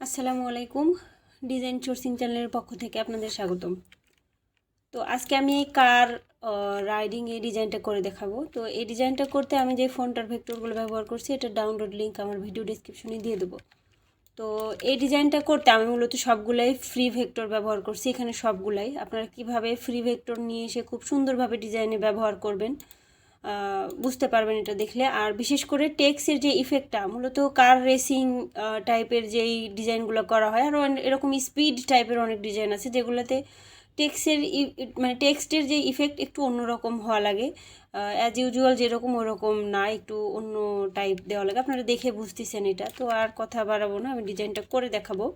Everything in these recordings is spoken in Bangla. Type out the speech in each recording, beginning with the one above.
আসসালামু আলাইকুম। ডিজাইন সোর্সিং চ্যানেলের পক্ষ থেকে আপনাদের স্বাগতম। তো আজকে আমি এই কার রাইডিং এই ডিজাইনটা করে দেখাবো। তো এই ডিজাইনটা করতে আমি যে ফন্টার ভেক্টরগুলো ব্যবহার করছি এটার ডাউনলোড লিঙ্ক আমার ভিডিও ডেসক্রিপশনে দিয়ে দেবো। তো এই ডিজাইনটা করতে আমি মূলত সবগুলাই ফ্রি ভেক্টর ব্যবহার করছি। এখানে সবগুলাই আপনারা কিভাবে ফ্রি ভেক্টর নিয়ে এসে খুব সুন্দরভাবে ডিজাইনে ব্যবহার করবেন বুঝতে পারবেন এটা দেখলে। আর বিশেষ করে টেক্সের যে ইফেক্টটা মূলত কার রেসিং টাইপের যেই ডিজাইনগুলো করা হয়, আর এরকম স্পিড টাইপের অনেক ডিজাইন আছে যেগুলোতে টেক্সের মানে টেক্সটের যে ইফেক্ট একটু অন্যরকম হওয়া লাগে, অ্যাজ ইউজুয়াল যেরকম ওরকম না, একটু অন্য টাইপ দেওয়া লাগে। আপনারা দেখে বুঝতেছেন এটা। তো আর কথা বাড়াবো না, আমি ডিজাইনটা করে দেখাবো।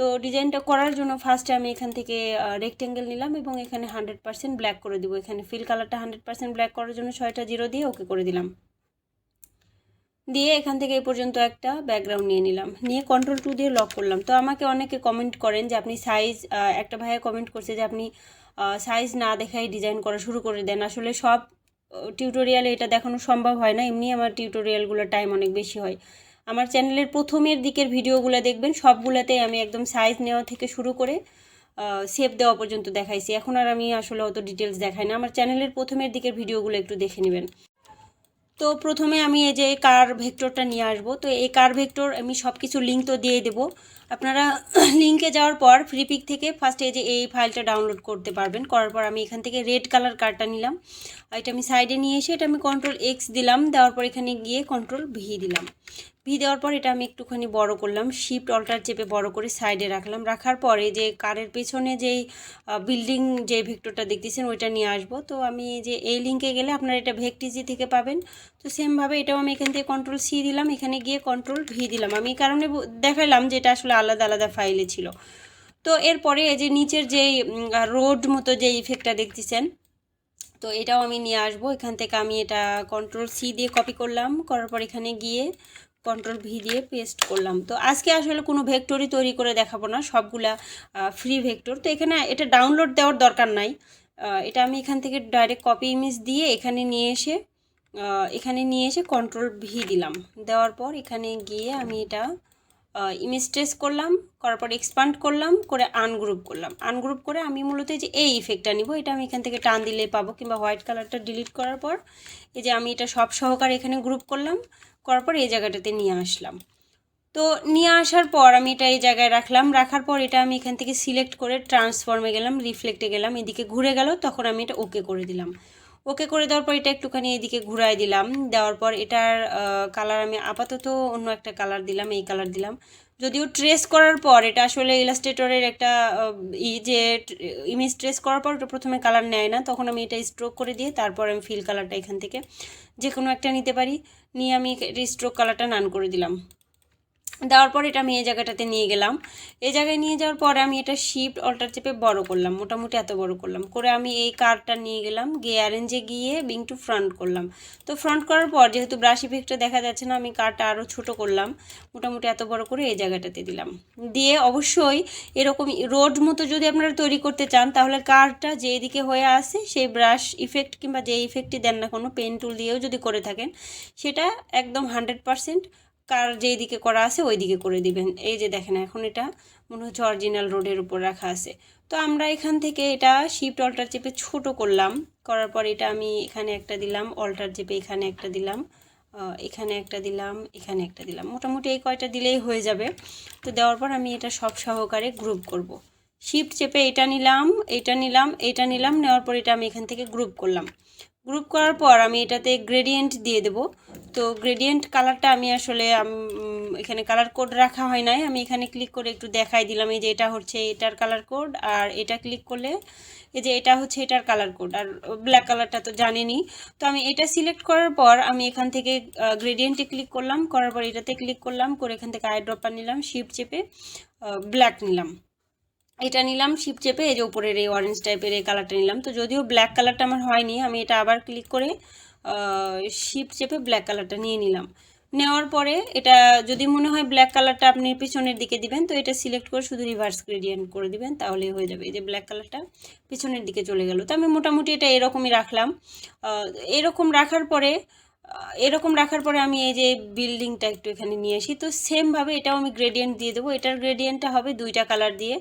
তো ডিজাইনটা করার জন্য ফার্স্টে আমি এখান থেকে রেক্টেঙ্গেল নিলাম এবং এখানে 100% ব্ল্যাক করে দিব। এখানে ফিল কালারটা 100% ব্ল্যাক করার জন্য 6টা জিরো দিয়ে ওকে করে দিলাম। দিয়ে এখান থেকে এই পর্যন্ত একটা ব্যাকগ্রাউন্ড নিয়ে নিলাম, নিয়ে কন্ট্রোল 2 দিয়ে লক করলাম। তো আমাকে অনেকে কমেন্ট করেন যে আপনি সাইজ, একটা ভাইয়া কমেন্ট করছে যে আপনি সাইজ না দেখাই ডিজাইন করা শুরু করে দেন। আসলে সব টিউটোরিয়ালে এটা দেখানো সম্ভব হয় না, এমনি আমার টিউটোরিয়ালগুলোর টাইম অনেক বেশি হয়। আমার চ্যানেলের প্রথমের দিকের ভিডিওগুলো দেখবেন, সবগুলোতে আমি একদম সাইজ নেওয়া থেকে শুরু করে শেপ দেওয়া পর্যন্ত দেখাইছি। এখন আর আমি আসলে অত ডিটেলস দেখাই না। আমার চ্যানেলের প্রথমের দিকের ভিডিওগুলো একটু দেখে নেবেন। তো প্রথমে আমি এই যে কার ভেক্টরটা নিয়ে আসবো। তো এই কার ভেক্টর আমি সব কিছু লিঙ্ক তো দিয়ে দেবো। আপনারা লিঙ্কে যাওয়ার পর ফ্রি পিক থেকে ফার্স্টে এই যে এই ফাইলটা ডাউনলোড করতে পারবেন। করার পর আমি এখান থেকে রেড কালার কারটা নিলাম, এটা আমি সাইডে নিয়ে এসে এটা আমি Ctrl+X দিলাম। দেওয়ার পর এখানে গিয়ে Ctrl+V দিলাম। ভি দেওয়ার পর এটা আমি একটুখানি বড় করলাম, শিফট অল্টার চেপে বড় করে সাইডে রাখলাম। রাখার পরে যে কারের পেছনে যেই বিল্ডিং যে ভেক্টরটা দেখতেছেন ওইটা নিয়ে আসবো। তো আমি যে এই লিঙ্কে গেলে আপনারা এটা ভেক্টিজি থেকে পাবেন। তো সেমভাবে এটাও আমি এখান থেকে Ctrl+C দিলাম, এখানে গিয়ে Ctrl+V দিলাম। আমি এই কারণে দেখালাম যে এটা আসলে আলাদা আলাদা ফাইলে ছিল। তো এরপরে এই যে নিচের যেই রোড মতো যে ইফেক্টটা দেখতেছেন, তো এটাও আমি নিয়ে আসবো। এখান থেকে আমি এটা Ctrl+C দিয়ে কপি করলাম, করার পর এখানে গিয়ে Ctrl+V দিয়ে পেস্ট করলাম। তো আজকে আসলে কোনো ভেক্টরই তৈরি করে দেখাবো না, সবগুলা ফ্রি ভেক্টর। তো এখানে এটা ডাউনলোড দেওয়ার দরকার নাই, এটা আমি এখান থেকে ডাইরেক্ট কপি ইমেজ দিয়ে এখানে নিয়ে এসে Ctrl+V দিলাম। দেওয়ার পর এখানে গিয়ে আমি এটা ইমেজ ট্রেস করলাম, করার পর এক্সপান্ড করলাম, করে আনগ্রুপ করলাম। আনগ্রুপ করে আমি মূলত যে এই ইফেক্টটা নিব, এটা আমি এখান থেকে টান দিলে পাবো, কিংবা হোয়াইট কালারটা ডিলিট করার পর এই যে আমি এটা সব সহকারে এখানে গ্রুপ করলাম, করার পর এই জায়গাটাতে নিয়ে আসলাম। তো নিয়ে আসার পর আমি এটা এই জায়গায় রাখলাম। রাখার পর এটা আমি এখান থেকে সিলেক্ট করে ট্রান্সফর্মে গেলাম, রিফ্লেক্টে গেলাম, এদিকে ঘুরে গেল, তখন আমি এটা ওকে করে দিলাম। ওকে করে দেওয়ার পর এটা একটুখানি এদিকে ঘুরাই দিলাম। দেওয়ার পর এটার কালার আমি আপাতত অন্য একটা কালার দিলাম, এই কালার দিলাম। যদিও ট্রেস করার পর এটা আসলে ইলাস্ট্রেটরের একটা যে ইমেজ ট্রেস করার পর ওটা প্রথমে কালার নেয় না, তখন আমি এটা স্ট্রোক করে দিয়ে তারপর আমি ফিল কালারটা এখান থেকে যে কোনো একটা নিতে পারি, নিয়ে আমি স্ট্রোক কালারটা নান করে দিলাম। দেওয়ার পর এটা আমি এই জায়গাটাতে নিয়ে গেলাম। এই জায়গায় নিয়ে যাওয়ার পরে আমি এটা শিফট অল্টার চেপে বড় করলাম, মোটামুটি এত বড় করলাম। করে আমি এই কারটা নিয়ে গেলাম, গিয়ে অ্যারেঞ্জে গিয়ে বিং টু ফ্রন্ট করলাম। তো ফ্রন্ট করার পর যেহেতু ব্রাশ ইফেক্টটা দেখা যাচ্ছে না, আমি কারটা আরও ছোট করলাম, মোটামুটি এত বড় করে এই জায়গাটাতে দিলাম। দিয়ে অবশ্যই এরকম রোড মতো যদি আপনারা তৈরি করতে চান, তাহলে কারটা যেদিকে হয়ে আসে সেই ব্রাশ ইফেক্ট কিংবা যে ইফেক্টই দেন না কোনো, পেন টুল দিয়েও যদি করে থাকেন, সেটা একদম 100% কার যেই দিকে করা আছে ওই দিকে করে দিবেন। এই যে দেখেন এখন এটা মনে হচ্ছে অরিজিনাল রোডের উপর রাখা আছে। তো আমরা এখান থেকে এটা শিফট অল্টার চেপে ছোট করলাম, করার পর এটা আমি এখানে একটা দিলাম, অল্টার চেপে এখানে একটা দিলাম, এখানে একটা দিলাম, এখানে একটা দিলাম, মোটামুটি এই কয়টা দিলেই হয়ে যাবে। তো দেওয়ার পর আমি এটা সব সহকারে গ্রুপ করব। শিফট চেপে এটা নিলাম, এটা নিলাম, এটা নিলাম, নেওয়ার পর এটা আমি এখান থেকে গ্রুপ করলাম। গ্রুপ করার পর আমি এটাতে গ্রেডিয়েন্ট দিয়ে দেব। তো গ্রেডিয়েন্ট কালারটা আমি আসলে এখানে কালার কোড রাখা হয় নাই, আমি এখানে ক্লিক করে একটু দেখাই দিলাম। এই যে এটা হচ্ছে এটার কালার কোড, আর এটা ক্লিক করলে এই যে এটা হচ্ছে এটার কালার কোড, আর ব্ল্যাক কালারটা তো জানেনই। তো আমি এটা সিলেক্ট করার পর আমি এখান থেকে গ্রেডিয়েন্টে ক্লিক করলাম, করার পর এটাতে ক্লিক করলাম, করে এখান থেকে আই ড্রপার নিলাম, শিফট চেপে ব্ল্যাক নিলাম, এটা নিলাম শিফট চেপে এই যে উপরের এই অরেঞ্জ টাইপের এই কালারটা নিলাম। তো যদিও ব্ল্যাক কালারটা আমার হয়নি, আমি এটা আবার ক্লিক করে শিফট চেপে ব্ল্যাক কালারটা নিয়ে নিলাম। নেওয়ার পরে এটা যদি মনে হয় ব্ল্যাক কালারটা আপনি পিছনের দিকে দিবেন, তো এটা সিলেক্ট করে শুধু রিভার্স গ্রেডিয়েন্ট করে দিবেন, তাহলেই হয়ে যাবে। এই যে ব্ল্যাক কালারটা পিছনের দিকে চলে গেল। তো আমি মোটামুটি এটা এরকমই রাখলাম। এরকম রাখার পরে এরকম রাখার পরে আমি এই যে বিল্ডিংটা একটু এখানে নিয়ে আসি। তো সেমভাবে এটাও আমি গ্রেডিয়েন্ট দিয়ে দেবো। এটার গ্রেডিয়েন্টটা হবে দুইটা কালার দিয়ে।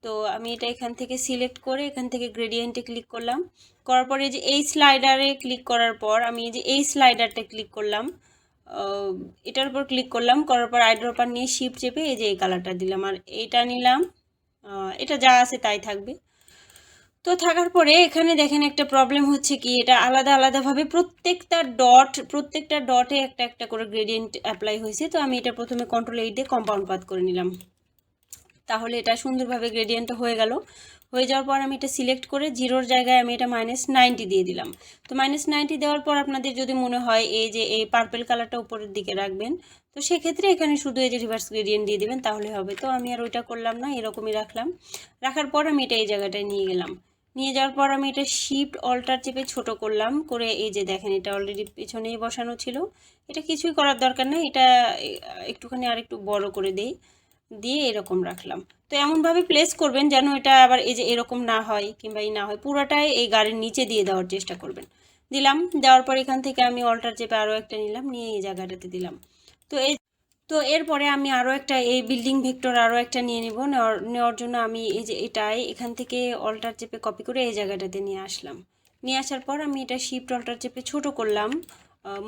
তো আমি এটা এখান থেকে সিলেক্ট করে এখান থেকে গ্রেডিয়েন্টে ক্লিক করলাম। করার পরে যে এই স্লাইডারে ক্লিক করার পর আমি এই যে এই স্লাইডারটা ক্লিক করলাম, এটার উপর ক্লিক করলাম, করার পর আইড্রপার নিয়ে শিফট চেপে এই যে এই কালারটা দিলাম আর এইটা নিলাম। এটা যা আছে তাই থাকবে। তো থাকার পরে এখানে দেখেন একটা প্রবলেম হচ্ছে কি, এটা আলাদা আলাদাভাবে প্রত্যেকটা ডটে একটা একটা করে গ্রেডিয়েন্ট অ্যাপ্লাই হয়েছে। তো আমি এটা প্রথমে কন্ট্রোল 8 দিয়ে কম্পাউন্ড পাথ করে নিলাম, তাহলে এটা সুন্দরভাবে গ্রেডিয়েন্টটা হয়ে গেল। হয়ে যাওয়ার পর আমি এটা সিলেক্ট করে জিরোর জায়গায় আমি এটা -90 দিয়ে দিলাম। তো -90 দেওয়ার পর আপনাদের যদি মনে হয় এই যে এই পার্পেল কালারটা উপরের দিকে রাখবেন, তো সেক্ষেত্রে এখানে শুধু এই যে রিভার্স গ্রেডিয়েন্ট দিয়ে দেবেন, তাহলে হবে। তো আমি আর ওইটা করলাম না, এরকমই রাখলাম। রাখার পর আমি এটা এই জায়গাটায় নিয়ে গেলাম। নিয়ে যাওয়ার পর আমি এটা শিফট অল্টার চেপে ছোট করলাম, করে এই যে দেখেন এটা অলরেডি পেছনেই বসানো ছিল। এটা কিছুই করার দরকার নেই, এটা একটুখানি আর একটু বড় করে দেই, দিয়ে এরকম রাখলাম। তো এমনভাবে প্লেস করবেন যেন এটা আবার এই যে এরকম না হয় কিংবা না হয়, পুরোটাই এই গাড়ির নিচে দিয়ে দেওয়ার চেষ্টা করবেন। দিলাম, দেওয়ার পর এখান থেকে আমি অল্টার চেপে আরও একটা নিলাম, নিয়ে এই জায়গাটাতে দিলাম। তো এরপরে আমি আরও একটা এই বিল্ডিং ভেক্টর আরও একটা নিয়ে নেব। নেওয়ার জন্য আমি এই যে এটাই এখান থেকে অল্টার চেপে কপি করে এই জায়গাটাতে নিয়ে আসলাম। নিয়ে আসার পর আমি এটা শিফট অল্টার চেপে ছোট করলাম,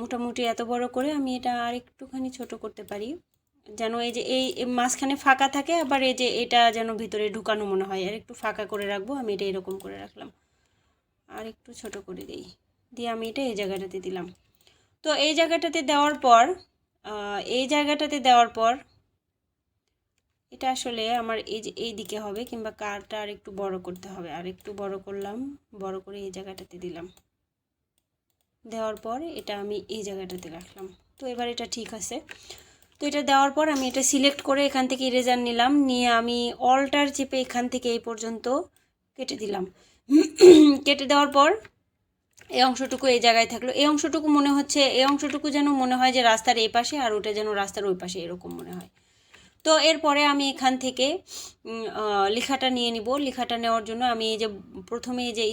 মোটামুটি এত বড় করে। আমি এটা আর একটুখানি ছোট করতে পারি যেন এই যে এই মাঝখানে ফাঁকা থাকে, আবার এই যে এটা যেন ভিতরে ঢুকানো মনে হয়। আর একটু ফাঁকা করে রাখবো, আমি এটা এরকম করে রাখলাম। আর একটু ছোট করে দিই, দিয়ে আমি এটা এই জায়গাটাতে দিলাম। তো এই জায়গাটাতে দেওয়ার পর এটা আসলে আমার এই যে এই দিকে হবে, কিংবা কারটা আর একটু বড় করতে হবে। আর একটু বড় করলাম, বড় করে এই জায়গাটাতে দিলাম। দেওয়ার পর এটা আমি এই জায়গাটাতে রাখলাম। তো এবার এটা ঠিক আছে। তো এটা দেওয়ার পর আমি এটা সিলেক্ট করে এখান থেকে ইরেজার নিলাম, নিয়ে আমি অল্টার চেপে এখান থেকে এই পর্যন্ত কেটে দিলাম। কেটে দেওয়ার পর এই অংশটুকু এই জায়গায় থাকলো। এই অংশটুকু যেন মনে হয় যে রাস্তার এই পাশে, আর ওটা যেন রাস্তার ওই পাশে, এরকম মনে হয়। তো এরপরে আমি এখান থেকে লেখাটা নিয়ে নিব। লেখাটা নেওয়ার জন্য আমি এই যে প্রথমে এই যে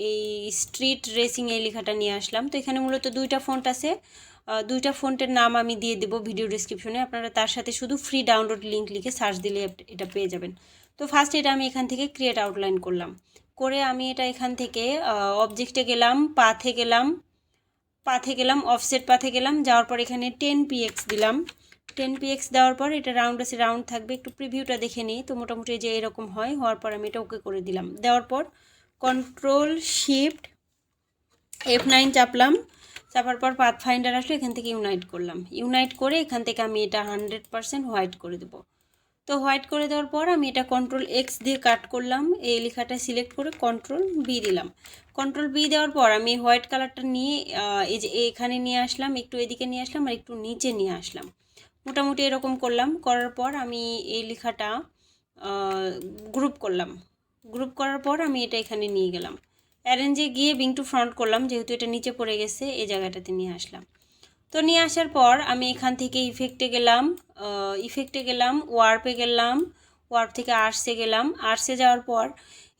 এই স্ট্রিট রেসিং এই লেখাটা নিয়ে আসলাম। তো এখানে মূলত দুইটা ফন্ট আছে, দুইটা ফন্টের নাম আমি দিয়ে দেবো ভিডিও ডিসক্রিপশনে। আপনারা তার সাথে শুধু ফ্রি ডাউনলোড লিঙ্ক লিখে সার্চ দিলে এটা পেয়ে যাবেন। তো ফার্স্ট এটা আমি এখান থেকে ক্রিয়েট আউটলাইন করলাম, করে আমি এটা এখান থেকে অবজেক্টে গেলাম, পাথে গেলাম, অফসেট পাথে গেলাম। যাওয়ার পর এখানে 10px দিলাম। 10px দেওয়ার পর এটা রাউন্ড আছে, রাউন্ড থাকবে। একটু প্রিভিউটা দেখে নিই, তো মোটামুটি যে এরকম হওয়ার পর আমি এটা ওকে করে দিলাম। দেওয়ার পর কন্ট্রোল শিফট F9 চাপলাম। চাপার পর পাথ ফাইন্ডার আসলে এখান থেকে ইউনাইট করলাম। ইউনাইট করে এখান থেকে আমি এটা 100% হোয়াইট করে দেবো। তো হোয়াইট করে দেওয়ার পর আমি এটা কন্ট্রোল-X দিয়ে কাট করলাম। এই লেখাটা সিলেক্ট করে কন্ট্রোল-B দিলাম। কন্ট্রোল-B দেওয়ার পর আমি হোয়াইট কালারটা নিয়ে এই যে এখানে নিয়ে আসলাম, একটু এদিকে নিয়ে আসলাম, আর একটু নিচে নিয়ে আসলাম। মোটামুটি এরকম করলাম। করার পর আমি এই লেখাটা গ্রুপ করলাম। গ্রুপ করার পর আমি এটা এখানে নিয়ে গেলাম। অ্যারেঞ্জে গিয়ে বিং টু ফ্রন্ট করলাম, যেহেতু এটা নিচে পড়ে গেছে এই জায়গাটাতে নিয়ে আসলাম। তো নিয়ে আসার পর আমি এখান থেকে ইফেক্টে গেলাম, ওয়ার্পে গেলাম, ওয়ার্প থেকে আর্টসে গেলাম। আর্টসে যাওয়ার পর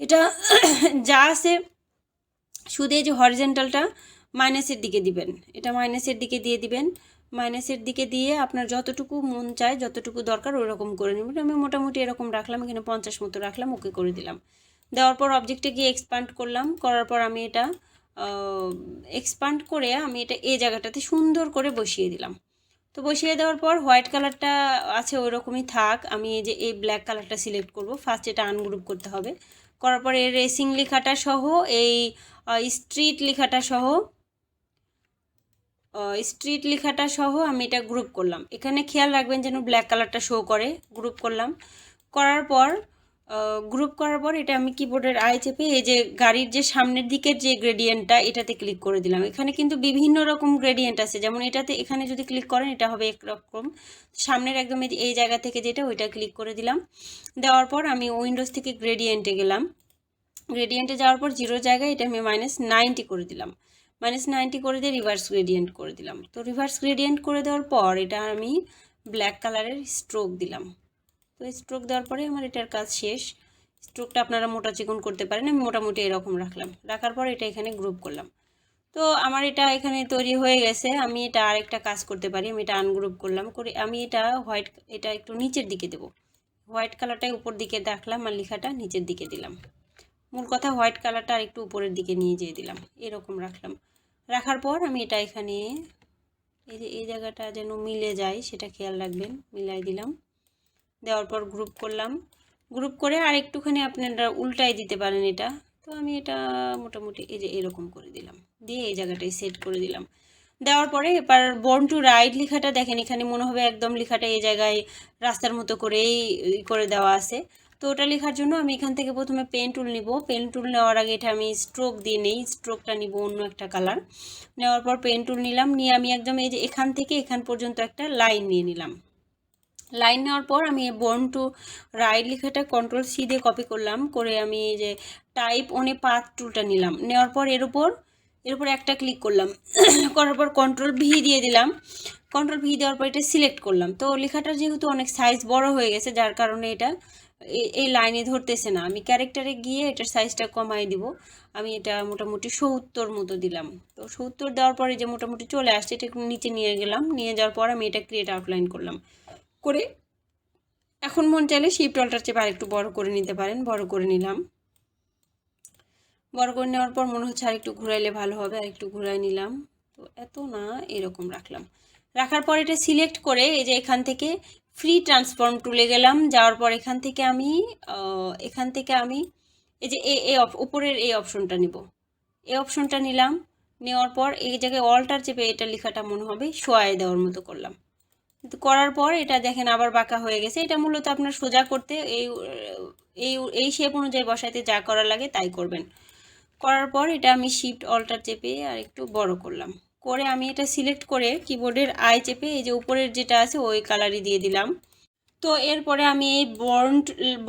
এটা যা আছে শুধু এই যে হরিজেন্টালটা মাইনাসের দিকে দিবেন, এটা মাইনাসের দিকে দিয়ে দিবেন। মাইনাসের দিকে দিয়ে আপনার যতটুকু মন চায়, যতটুকু দরকার ওই রকম করে নেবেন। আমি মোটামুটি এরকম রাখলাম, এখানে 50 মতো রাখলাম, ওকে করে দিলাম। দেওয়ার পর অবজেক্টে গিয়ে এক্সপান্ড করলাম। করার পর আমি এটা এক্সপান্ড করে আমি এটা এই জায়গাটাতে সুন্দর করে বসিয়ে দিলাম। তো বসিয়ে দেওয়ার পর হোয়াইট কালারটা আছে ওই রকমই থাক। আমি এই যে এই ব্ল্যাক কালারটা সিলেক্ট করব। ফার্স্ট এটা আনগ্রুপ করতে হবে। করার পরে রেসিং লেখাটা সহ এই স্ট্রিট লেখাটা সহ আমি এটা গ্রুপ করলাম। এখানে খেয়াল রাখবেন যেন ব্ল্যাক কালারটা শো করে। গ্রুপ করলাম। গ্রুপ করার পর এটা আমি কিবোর্ডের আই চেপে এই যে গাড়ির যে সামনের দিকের যে গ্রেডিয়েন্টটা এটাতে ক্লিক করে দিলাম। এখানে কিন্তু বিভিন্ন রকম গ্রেডিয়েন্ট আছে, যেমন এখানে যদি ক্লিক করেন এটা হবে একরকম, সামনের একদম এই জায়গা থেকে যেটা ওইটা ক্লিক করে দিলাম। দেওয়ার পর আমি উইন্ডোজ থেকে গ্রেডিয়েন্টে গেলাম। গ্রেডিয়েন্টে যাওয়ার পর জিরো জায়গায় এটা আমি -90 করে দিলাম। -90 করে দিয়ে রিভার্স গ্রেডিয়েন্ট করে দিলাম। তো রিভার্স গ্রেডিয়েন্ট করে দেওয়ার পর এটা আমি ব্ল্যাক কালারের স্ট্রোক দিলাম। তো স্ট্রোক দেওয়ার পরে আমার এটার কাজ শেষ। স্ট্রোকটা আপনারা মোটা চিকন করতে পারেন, আমি মোটামুটি এরকম রাখলাম। রাখার পর এটা এখানে গ্রুপ করলাম। তো আমার এটা এখানে তৈরি হয়ে গেছে। আমি এটা আরেকটা কাজ করতে পারি। আমি এটা আনগ্রুপ করলাম, করে আমি এটা একটু নিচের দিকে দেব। হোয়াইট কালারটাই উপর দিকে রাখলাম আর লেখাটা নিচের দিকে দিলাম। মূল কথা হোয়াইট কালারটা আর একটু উপরের দিকে নিয়ে যেয়ে দিলাম, এরকম রাখলাম। রাখার পর আমি এটা এখানে এই যে এই জায়গাটা যেন মিলে যায় সেটা খেয়াল রাখবেন, মিলাই দিলাম। দেওয়ার পর গ্রুপ করলাম, গ্রুপ করে আর একটুখানি আপনারা উল্টাই দিতে পারেন এটা। তো আমি এটা মোটামুটি এই যে এরকম করে দিলাম, দিয়ে এই জায়গাটায় সেট করে দিলাম। দেওয়ার পরে এবার বর্ন টু রাইড লেখাটা দেখেন, এখানে মনে হবে একদম লেখাটা এই জায়গায় রাস্তার মতো করেই করে দেওয়া আছে। তো ওটা লেখার জন্য আমি এখান থেকে প্রথমে পেন টুল নিব। পেন টুল নেওয়ার আগে এটা আমি স্ট্রোক দিয়ে নেই, স্ট্রোকটা নিব অন্য একটা কালার। নেওয়ার পর পেন টুল নিলাম, নিয়ে আমি একদম এই যে এখান থেকে এখান পর্যন্ত একটা লাইন নিয়ে নিলাম। লাইন নেওয়ার পর আমি বর্ন টু রাইট লেখাটা কন্ট্রোল সি দিয়ে কপি করলাম, করে আমি এই যে টাইপ অনে পাথ টুলটা নিলাম। নেওয়ার পর এর উপর একটা ক্লিক করলাম। করার পর কন্ট্রোল ভি দিয়ে দিলাম। কন্ট্রোল ভি দেওয়ার পর এটা সিলেক্ট করলাম। তো লেখাটার যেহেতু অনেক সাইজ বড় হয়ে গেছে, যার কারণে এটা এই লাইনে ধরতেছে না। আমি ক্যারেক্টারে গিয়ে এটার সাইজটা কমাই দিব। আমি এটা মোটামুটি 70 মতো দিলাম। তো 70 দেওয়ার পরে যে মোটামুটি চলে আসছে, এটা একটু নিচে নিয়ে গেলাম। নিয়ে যাওয়ার পর আমি এটা ক্রিয়েট আউটলাইন করলাম, করে এখন মন চাইলে শিফট অল্টার চেপে আর একটু বড় করে নিতে পারেন। বড় করে নিলাম। বড় করে নেওয়ার পর মনে হচ্ছে আর একটু ঘুরাইলে ভালো হবে, আর একটু ঘুরাই নিলাম। তো এত না, এরকম রাখলাম। রাখার পর এটা সিলেক্ট করে এই যে এখান থেকে ফ্রি ট্রান্সফর্ম টুলে গেলাম। যাওয়ার পর এখান থেকে আমি এই যে উপরের এই অপশনটা নিব। এই অপশনটা নিলাম। নেওয়ার পর এই জায়গায় অল্টার চেপে এটা লেখাটা মনে হবে শোয়ায় দেওয়ার মতো করলাম। করার পর এটা দেখেন আবার বাঁকা হয়ে গেছে। এটা মূলত আপনার সোজা করতে এই এই এই শেপ অনুযায়ী বসাইতে যা করা লাগে তাই করবেন। করার পর এটা আমি শিফট অল্টার চেপে আর একটু বড় করলাম, করে আমি এটা সিলেক্ট করে কিবোর্ডের আই চেপে এই যে উপরের যেটা আছে ওই কালারই দিয়ে দিলাম। তো এরপরে আমি এই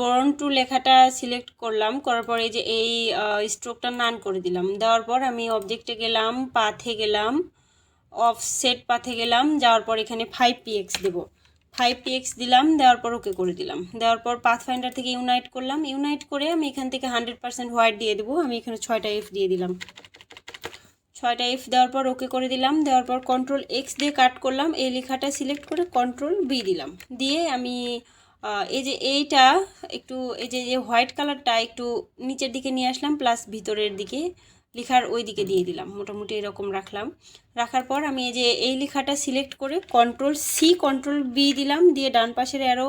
বর্ন টু লেখাটা সিলেক্ট করলাম, করার পর এই যে এই স্ট্রোকটা নান করে দিলাম। দেওয়ার পর আমি অবজেক্টে গেলাম, পাথে গেলাম, অফসেট পাথে গেলাম। যাওয়ার পর এখানে 5px দেব, 5px দিলাম। দেওয়ার পর ওকে করে দিলাম। দেওয়ার পর পাথফাইন্ডার থেকে ইউনাইট করলাম। ইউনাইট করে আমি এখান থেকে 100% হোয়াইট দিয়ে দেবো। আমি এখানে 6টা এফ দিয়ে দিলাম। 6টা এফ দেওয়ার পর ওকে করে দিলাম। দেওয়ার পর কন্ট্রোল এক্স দিয়ে কাট করলাম। এই লেখাটা সিলেক্ট করে কন্ট্রোল বি দিলাম। দিয়ে আমি এই যে এইটা একটু এই যে হোয়াইট কালারটা একটু নিচের দিকে নিয়ে আসলাম, প্লাস ভিতরের দিকে লেখার ওই দিকে দিয়ে দিলাম। মোটামুটি এরকম রাখলাম। রাখার পর আমি এই যে এই লেখাটা সিলেক্ট করে কন্ট্রোল সি কন্ট্রোল বি দিলাম। দিয়ে ডান পাশের অ্যারো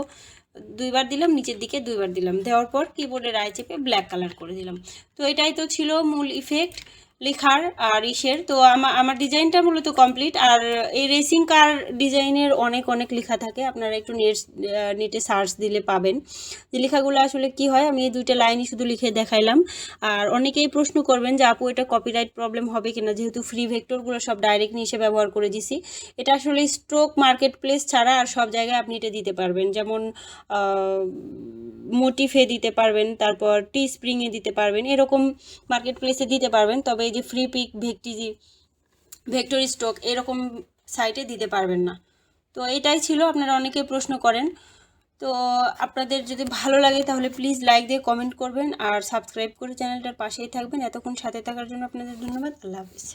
2বার দিলাম, নিচের দিকে 2বার দিলাম। দেওয়ার পর কিবোর্ডের আই চেপে ব্ল্যাক কালার করে দিলাম। তো এটাই তো ছিল মূল ইফেক্ট লেখার আর ইসের। তো আমার ডিজাইনটা মূলত কমপ্লিট। আর এই রেসিং কার ডিজাইনের অনেক লেখা থাকে, আপনারা একটু নেটে সার্চ দিলে পাবেন যে লেখাগুলো আসলে কি হয়। আমি এই 2টা লাইনই শুধু লিখে দেখাইলাম। আর অনেকেই প্রশ্ন করবেন যে আপু এটা কপিরাইট প্রবলেম হবে কিনা, যেহেতু ফ্রি ভেক্টরগুলো সব ডাইরেক্ট নিয়ে ব্যবহার করে দিছি। এটা আসলে স্ট্রোক মার্কেট প্লেস ছাড়া আর সব জায়গায় আপনি এটা দিতে পারবেন, যেমন মোটিফে দিতে পারবেন, তারপর টি স্প্রিংয়ে দিতে পারবেন, এরকম মার্কেট প্লেসে দিতে পারবেন। তবে এই যে ফ্রি পিক ভেক্টর স্টক এরকম সাইটে দিতে পারবেন না। তো এটাই ছিল, আপনারা অনেকে প্রশ্ন করেন। তো আপনাদের যদি ভালো লাগে তাহলে প্লিজ লাইক দিয়ে কমেন্ট করবেন আর সাবস্ক্রাইব করে চ্যানেলটার পাশেই থাকবেন। এতক্ষণ সাথে থাকার জন্য আপনাদের ধন্যবাদ। আল্লাহ হাফিজ।